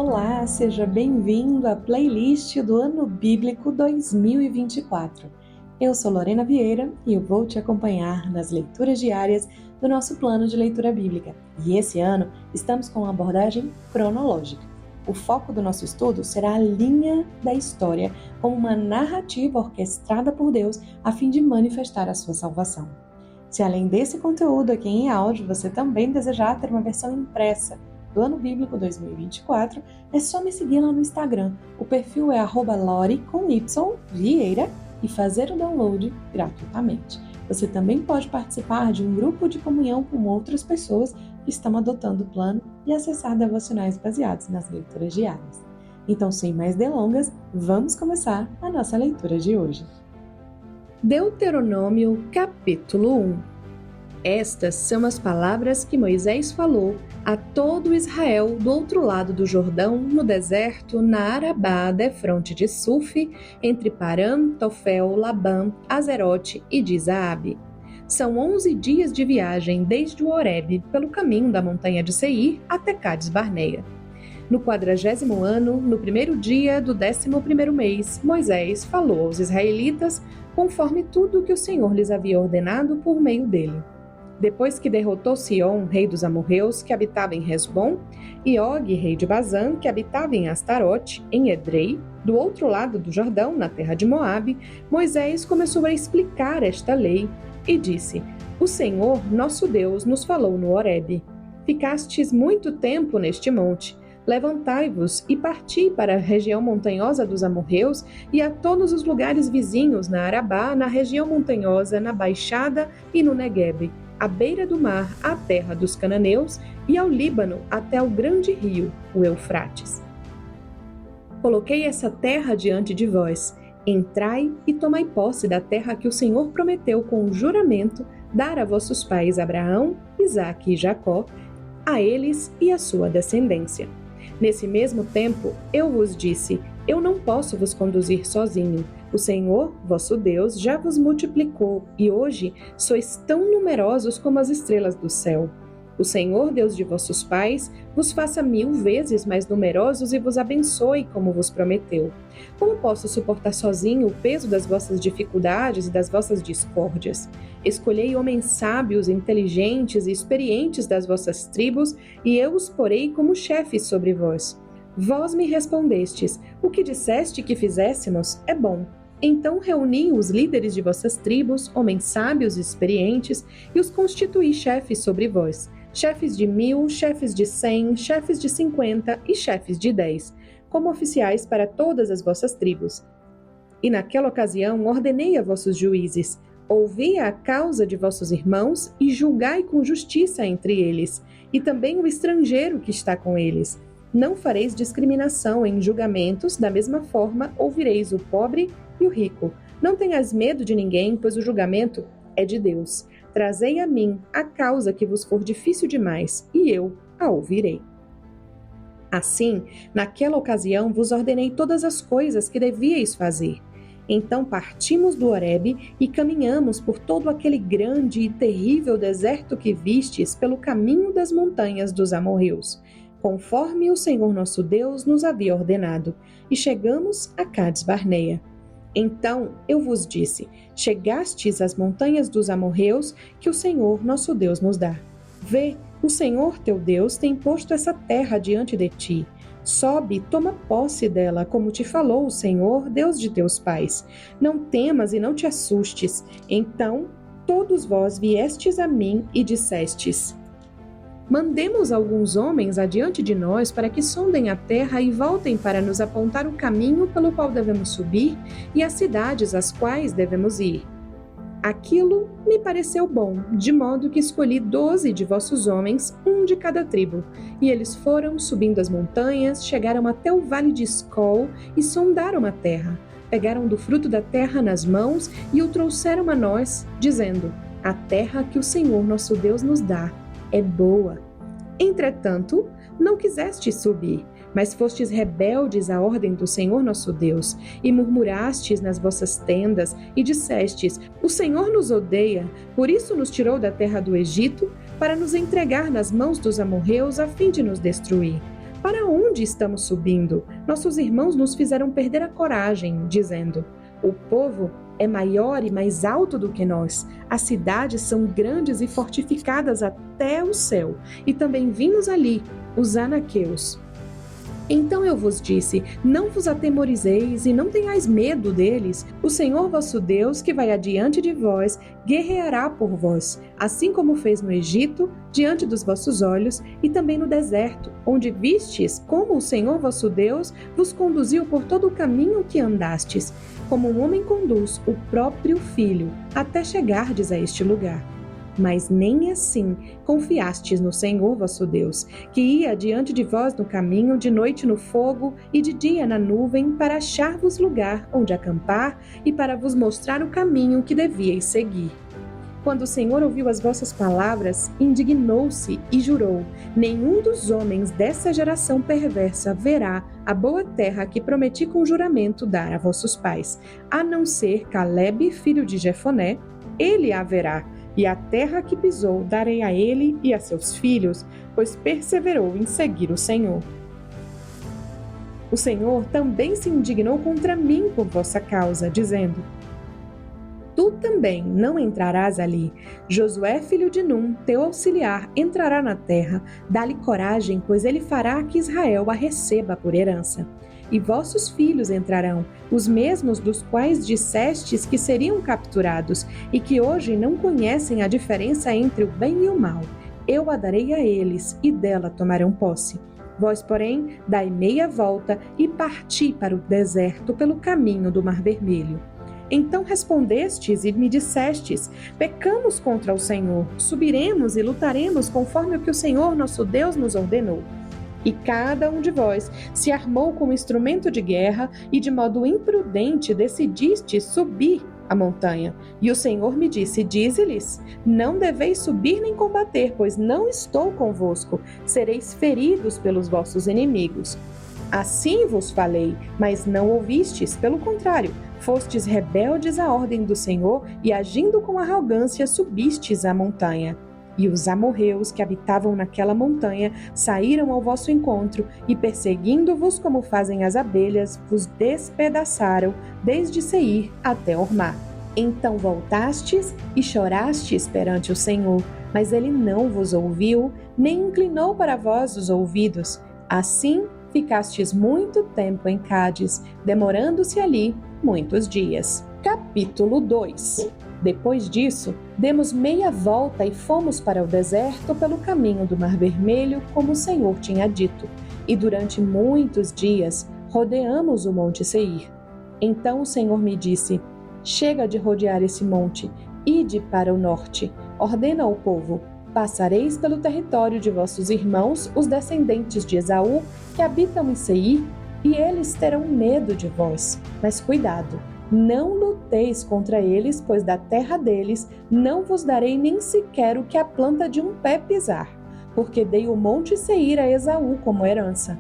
Olá, seja bem-vindo à playlist do Ano Bíblico 2024. Eu sou Lorena Vieira e eu vou te acompanhar nas leituras diárias do nosso plano de leitura bíblica. E esse ano estamos com uma abordagem cronológica. O foco do nosso estudo será a linha da história como uma narrativa orquestrada por Deus a fim de manifestar a sua salvação. Se além desse conteúdo aqui em áudio você também desejar ter uma versão impressa do Ano Bíblico 2024, é só me seguir lá no Instagram. O perfil é @lori_vieira e fazer o download gratuitamente. Você também pode participar de um grupo de comunhão com outras pessoas que estão adotando o plano e acessar devocionais baseados nas leituras diárias. Então, sem mais delongas, vamos começar a nossa leitura de hoje. Deuteronômio, capítulo 1. Estas são as palavras que Moisés falou a todo Israel do outro lado do Jordão, no deserto, na Arabá, defronte de Suf, entre Parã, Tofel, Labã, Azerote e Dizaabe. São 11 dias de viagem desde o Horebe, pelo caminho da montanha de Seir até Cades Barneia. No 40º ano, no primeiro dia do 11º mês, Moisés falou aos israelitas conforme tudo o que o Senhor lhes havia ordenado por meio dele. Depois que derrotou Sion, rei dos amorreus, que habitava em Hesbom, e Og, rei de Bazã, que habitava em Astarote, em Edrei, do outro lado do Jordão, na terra de Moabe, Moisés começou a explicar esta lei e disse: O Senhor, nosso Deus, nos falou no Horebe. Ficastes muito tempo neste monte. Levantai-vos e parti para a região montanhosa dos amorreus e a todos os lugares vizinhos na Arabá, na região montanhosa, na Baixada e no Neguebe, à beira do mar, à terra dos cananeus e ao Líbano até o grande rio, o Eufrates. Coloquei essa terra diante de vós. Entrai e tomai posse da terra que o Senhor prometeu com juramento dar a vossos pais Abraão, Isaque e Jacó, a eles e a sua descendência. Nesse mesmo tempo, eu vos disse: eu não posso vos conduzir sozinho. O Senhor, vosso Deus, já vos multiplicou, e hoje sois tão numerosos como as estrelas do céu. O Senhor, Deus de vossos pais, vos faça 1000 vezes mais numerosos e vos abençoe, como vos prometeu. Como posso suportar sozinho o peso das vossas dificuldades e das vossas discórdias? Escolhei homens sábios, inteligentes e experientes das vossas tribos, e eu os porei como chefes sobre vós. Vós me respondestes: o que disseste que fizéssemos é bom. Então reuni os líderes de vossas tribos, homens sábios e experientes, e os constituí chefes sobre vós, chefes de 1000, chefes de 100, chefes de 50 e chefes de 10, como oficiais para todas as vossas tribos. E naquela ocasião ordenei a vossos juízes: ouvi a causa de vossos irmãos e julgai com justiça entre eles, e também o estrangeiro que está com eles. Não fareis discriminação em julgamentos, da mesma forma ouvireis o pobre e o rico. Não tenhas medo de ninguém, pois o julgamento é de Deus. Trazei a mim a causa que vos for difícil demais, e eu a ouvirei. Assim, naquela ocasião vos ordenei todas as coisas que devíeis fazer. Então partimos do Horebe e caminhamos por todo aquele grande e terrível deserto que vistes pelo caminho das montanhas dos amorreus, conforme o Senhor nosso Deus nos havia ordenado, e chegamos a Cades Barneia. Então eu vos disse: chegastes às montanhas dos amorreus que o Senhor nosso Deus nos dá. Vê, o Senhor teu Deus tem posto essa terra diante de ti. Sobe, toma posse dela, como te falou o Senhor, Deus de teus pais. Não temas e não te assustes. Então todos vós viestes a mim e dissestes: mandemos alguns homens adiante de nós para que sondem a terra e voltem para nos apontar o caminho pelo qual devemos subir e as cidades às quais devemos ir. Aquilo me pareceu bom, de modo que escolhi 12 de vossos homens, um de cada tribo. E eles foram subindo as montanhas, chegaram até o vale de Escol e sondaram a terra. Pegaram do fruto da terra nas mãos e o trouxeram a nós, dizendo: a terra que o Senhor nosso Deus nos dá é boa. Entretanto, não quisestes subir, mas fostes rebeldes à ordem do Senhor nosso Deus, e murmurastes nas vossas tendas, e dissestes: o Senhor nos odeia, por isso nos tirou da terra do Egito, para nos entregar nas mãos dos amorreus, a fim de nos destruir. Para onde estamos subindo? Nossos irmãos nos fizeram perder a coragem, dizendo: o povo é maior e mais alto do que nós. As cidades são grandes e fortificadas até o céu. E também vimos ali os anaqueus. Então eu vos disse: não vos atemorizeis e não tenhais medo deles. O Senhor vosso Deus, que vai adiante de vós, guerreará por vós, assim como fez no Egito, diante dos vossos olhos, e também no deserto, onde vistes como o Senhor vosso Deus vos conduziu por todo o caminho que andastes, como um homem conduz o próprio filho, até chegardes a este lugar. Mas nem assim confiastes no Senhor vosso Deus, que ia diante de vós no caminho, de noite no fogo e de dia na nuvem, para achar-vos lugar onde acampar e para vos mostrar o caminho que devíeis seguir. Quando o Senhor ouviu as vossas palavras, indignou-se e jurou: nenhum dos homens dessa geração perversa verá a boa terra que prometi com juramento dar a vossos pais, a não ser Calebe, filho de Jefoné, ele a verá. E a terra que pisou darei a ele e a seus filhos, pois perseverou em seguir o Senhor. O Senhor também se indignou contra mim por vossa causa, dizendo: tu também não entrarás ali. Josué, filho de Num, teu auxiliar, entrará na terra. Dá-lhe coragem, pois ele fará que Israel a receba por herança. E vossos filhos entrarão, os mesmos dos quais dissestes que seriam capturados, e que hoje não conhecem a diferença entre o bem e o mal. Eu a darei a eles, e dela tomarão posse. Vós, porém, dai meia volta e parti para o deserto pelo caminho do Mar Vermelho. Então respondestes e me dissestes: pecamos contra o Senhor, subiremos e lutaremos conforme o que o Senhor nosso Deus nos ordenou. E cada um de vós se armou como instrumento de guerra e de modo imprudente decidiste subir a montanha. E o Senhor me disse: dize-lhes, não deveis subir nem combater, pois não estou convosco, sereis feridos pelos vossos inimigos. Assim vos falei, mas não ouvistes, pelo contrário, fostes rebeldes à ordem do Senhor e agindo com arrogância subistes a montanha. E os amorreus que habitavam naquela montanha saíram ao vosso encontro e, perseguindo-vos como fazem as abelhas, vos despedaçaram desde Seir até Ormá. Então voltastes e chorastes perante o Senhor, mas ele não vos ouviu, nem inclinou para vós os ouvidos. Assim ficastes muito tempo em Cádiz, demorando-se ali muitos dias. Capítulo 2. Depois disso, demos meia volta e fomos para o deserto pelo caminho do Mar Vermelho, como o Senhor tinha dito. E durante muitos dias rodeamos o monte Seir. Então o Senhor me disse: chega de rodear esse monte, ide para o norte, ordena ao povo: passareis pelo território de vossos irmãos, os descendentes de Esaú, que habitam em Seir, e eles terão medo de vós. Mas cuidado! Não luteis contra eles, pois da terra deles não vos darei nem sequer o que a planta de um pé pisar, porque dei o monte Seir a Esaú como herança.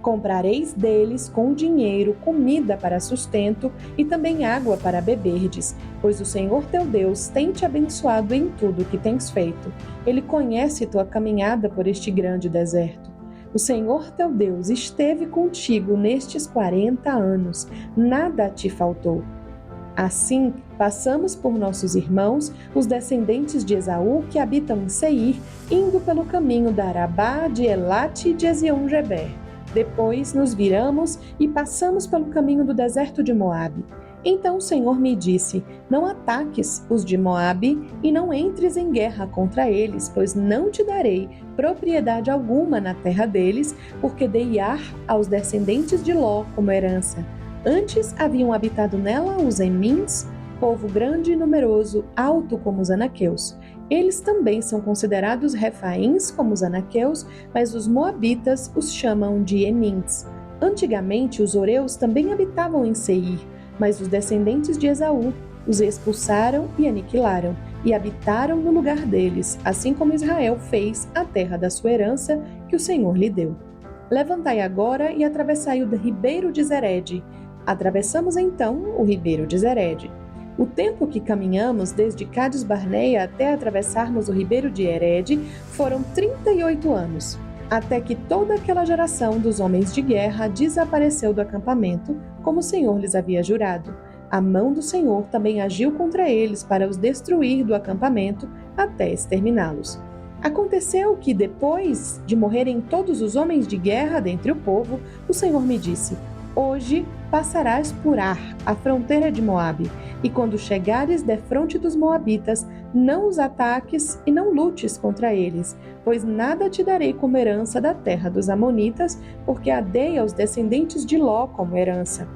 Comprareis deles com dinheiro comida para sustento e também água para beberdes, pois o Senhor teu Deus tem te abençoado em tudo o que tens feito. Ele conhece tua caminhada por este grande deserto. O Senhor teu Deus esteve contigo nestes 40 anos, nada te faltou. Assim, passamos por nossos irmãos, os descendentes de Esaú, que habitam em Seir, indo pelo caminho da Arabá, de Elate e de Ezion-Geber. Depois nos viramos e passamos pelo caminho do deserto de Moabe. Então o Senhor me disse: não ataques os de Moabe e não entres em guerra contra eles, pois não te darei propriedade alguma na terra deles, porque dei Ar aos descendentes de Ló como herança. Antes haviam habitado nela os Emins, povo grande e numeroso, alto como os anaqueus. Eles também são considerados refaíns como os anaqueus, mas os moabitas os chamam de Emins. Antigamente os oreus também habitavam em Seir, mas os descendentes de Esaú os expulsaram e aniquilaram, e habitaram no lugar deles, assim como Israel fez a terra da sua herança que o Senhor lhe deu. Levantai agora e atravessai o ribeiro de Zered. Atravessamos então o ribeiro de Zered. O tempo que caminhamos desde Cádiz Barneia até atravessarmos o ribeiro de Ered foram 38 anos. até que toda aquela geração dos homens de guerra desapareceu do acampamento, como o Senhor lhes havia jurado. A mão do Senhor também agiu contra eles para os destruir do acampamento até exterminá-los. Aconteceu que, depois de morrerem todos os homens de guerra dentre o povo, o Senhor me disse: Hoje passarás por Ar, a fronteira de Moabe, e quando chegares defronte dos moabitas, não os ataques e não lutes contra eles, pois nada te darei como herança da terra dos amonitas, porque a dei aos descendentes de Ló como herança.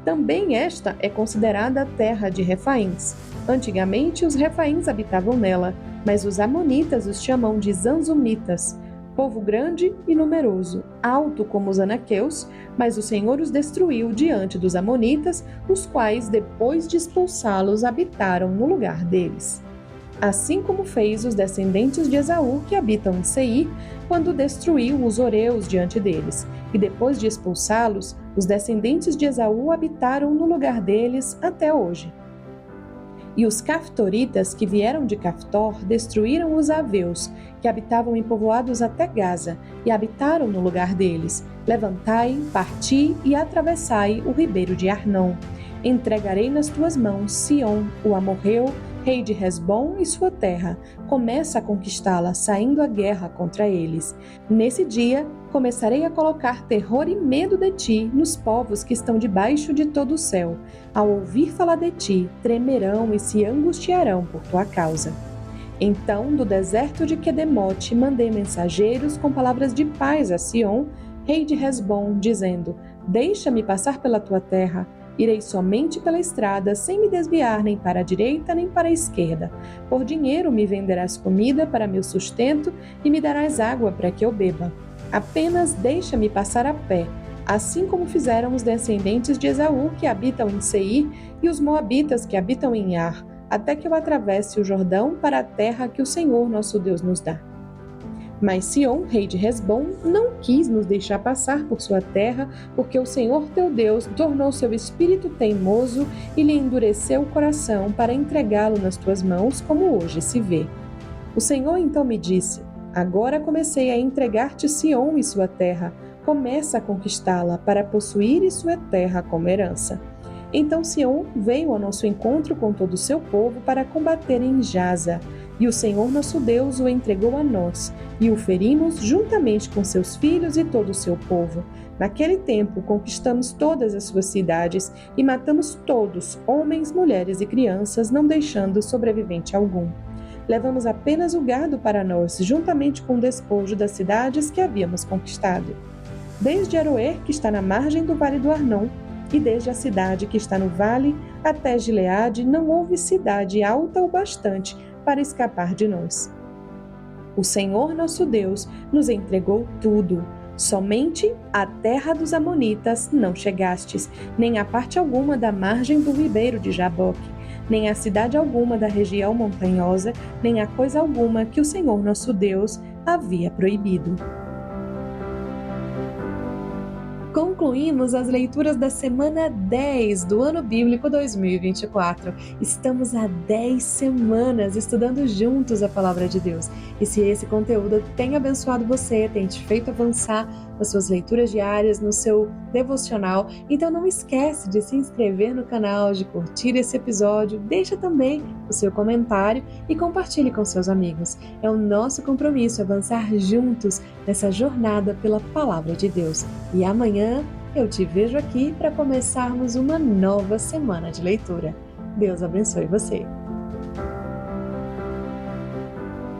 Também esta é considerada a terra de Refaíns. Antigamente os Refaíns habitavam nela, mas os amonitas os chamam de Zanzumitas. Povo grande e numeroso, alto como os anaqueus, mas o Senhor os destruiu diante dos amonitas, os quais, depois de expulsá-los, habitaram no lugar deles. Assim como fez os descendentes de Esaú que habitam em Seir, quando destruiu os horeus diante deles, e depois de expulsá-los, os descendentes de Esaú habitaram no lugar deles até hoje. E os Caftoritas que vieram de Caftor destruíram os Aveus, que habitavam em povoados até Gaza, e habitaram no lugar deles. Levantai, parti e atravessai o ribeiro de Arnon. Entregarei nas tuas mãos Sion, o amorreu, rei de Hesbom e sua terra. Começa a conquistá-la, saindo à guerra contra eles. Nesse dia, começarei a colocar terror e medo de ti nos povos que estão debaixo de todo o céu. Ao ouvir falar de ti, tremerão e se angustiarão por tua causa. Então, do deserto de Quedemote, mandei mensageiros com palavras de paz a Sion, rei de Hesbom, dizendo: Deixa-me passar pela tua terra. Irei somente pela estrada, sem me desviar nem para a direita nem para a esquerda. Por dinheiro me venderás comida para meu sustento e me darás água para que eu beba. Apenas deixa-me passar a pé, assim como fizeram os descendentes de Esaú que habitam em Seir e os moabitas que habitam em Ar, até que eu atravesse o Jordão para a terra que o Senhor nosso Deus nos dá. Mas Sion, rei de Hesbom, não quis nos deixar passar por sua terra, porque o Senhor teu Deus tornou seu espírito teimoso e lhe endureceu o coração para entregá-lo nas tuas mãos, como hoje se vê. O Senhor então me disse: Agora comecei a entregar-te Sion e sua terra. Começa a conquistá-la para possuir sua terra como herança. Então Sion veio ao nosso encontro com todo o seu povo para combater em Jaza. E o Senhor nosso Deus o entregou a nós, e o ferimos juntamente com seus filhos e todo o seu povo. Naquele tempo conquistamos todas as suas cidades e matamos todos, homens, mulheres e crianças, não deixando sobrevivente algum. Levamos apenas o gado para nós, juntamente com o despojo das cidades que havíamos conquistado. Desde Aroer, que está na margem do vale do Arnon, e desde a cidade que está no vale até Gileade, não houve cidade alta o bastante para escapar de nós. O Senhor nosso Deus nos entregou tudo. Somente à terra dos amonitas não chegastes, nem a parte alguma da margem do ribeiro de Jaboque, nem a cidade alguma da região montanhosa, nem a coisa alguma que o Senhor nosso Deus havia proibido. Concluímos as leituras da semana 10 do ano bíblico 2024. Estamos há 10 semanas estudando juntos a palavra de Deus. E se esse conteúdo tem abençoado você, tem te feito avançar nas suas leituras diárias, no seu devocional, então não esquece de se inscrever no canal, de curtir esse episódio, deixa também o seu comentário e compartilhe com seus amigos. É o nosso compromisso avançar juntos nessa jornada pela palavra de Deus. E amanhã eu te vejo aqui para começarmos uma nova semana de leitura. Deus abençoe você.